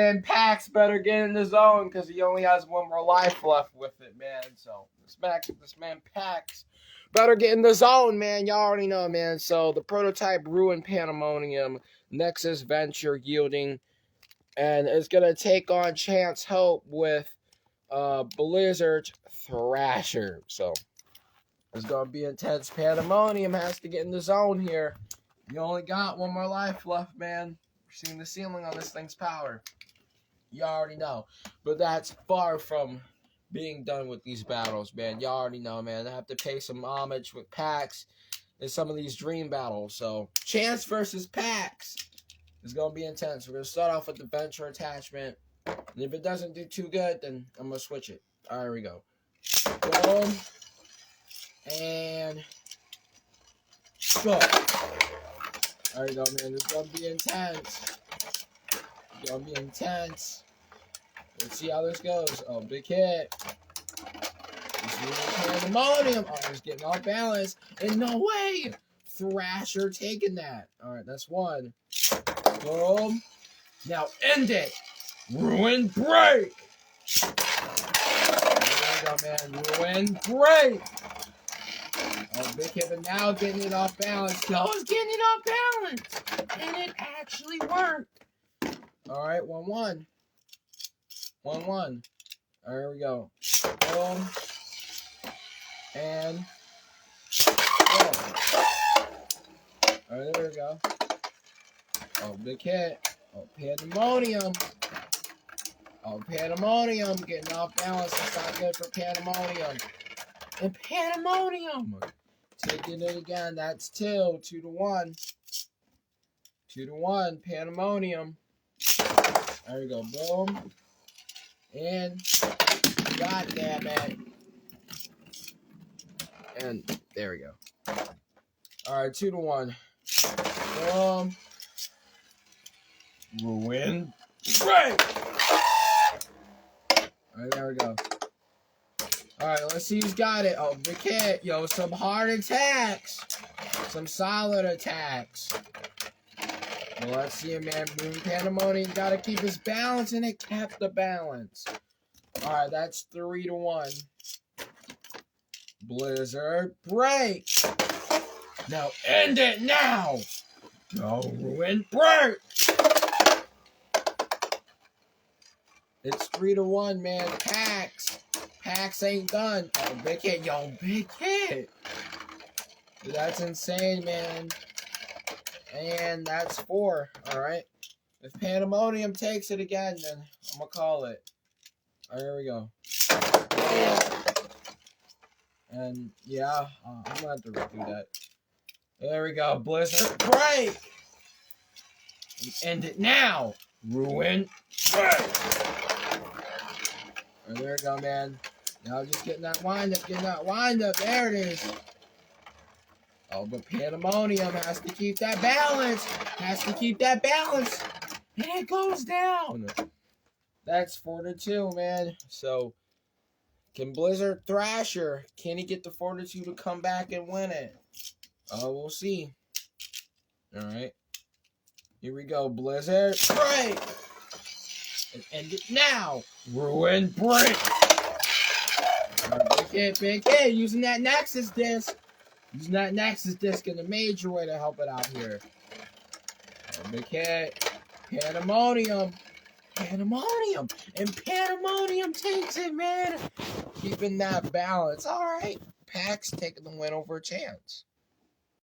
And Pax better get in the zone because he only has one more life left with it, man. So this man Pax better get in the zone, man. Y'all already know, man. So the prototype ruined Pandemonium, Nexus Venture yielding, and it's gonna take on Chance Hope with Blizzard Thrasher. So it's gonna be intense. Pandemonium has to get in the zone here. You only got one more life left, man. We're seeing the ceiling on this thing's power. You already know. But that's far from being done with these battles, man. You already know, man. I have to pay some homage with Pax in some of these dream battles. So, Chance versus Pax is going to be intense. We're going to start off with the Venture attachment. And if it doesn't do too good, then I'm going to switch it. All right, here we go. Boom. And go. There you go, man. It's going to be intense. It's going to be intense. Let's see how this goes. Oh, big hit. He's using Pandemonium. Oh, he's getting off balance. And no way. Thrasher taking that. All right, that's one. Boom. Now end it. Ruin break. There you go, man. Ruin break. Oh, big hit, but now getting it off balance. No, it's getting it off balance. And it actually worked. All right, 1-1. 1-1. All right, here we go. Boom. And go. All right, there we go. Oh, big hit. Oh, Pandemonium. Oh, Pandemonium. Getting off balance. That's not good for Pandemonium. And Pandemonium. Taking it again. That's 2. 2-1. 2-1. Pandemonium. There we go. Boom. And God damn it. And there we go. Alright, 2-1. Boom. Ruin break. Alright, there we go. Alright, let's see who's got it. Oh, big hit. Yo, some hard attacks. Some solid attacks. Well, let's see him, man. Moon Pandemonium got to keep his balance, and it kept the balance. All right, that's 3-1. Blizzard break. Now end it now. No ruin break. It's 3-1, man. Pax ain't done. Oh, big hit. Yo, big hit. That's insane, man. And that's 4. All right. If Pandemonium takes it again, then I'm going to call it. All right, here we go. And, yeah, I'm going to have to redo that. There we go. Blizzard break. End it now. Ruin break. Right, there we go, man. Now just getting that wind up. There it is. Oh, but Pandemonium has to keep that balance. And it goes down. That's 4-2, man. So, can Blizzard Thrasher, can he get the fortitude to come back and win it? Oh, we'll see. All right. Here we go. Blizzard break. And end it now. Ruin break. Big hit. Using that Nexus disc. Using that Nexus disc in a major way to help it out here. Oh, big hit. Pandemonium. And Pandemonium takes it, man. Keeping that balance. All right. Pax taking the win over Chance.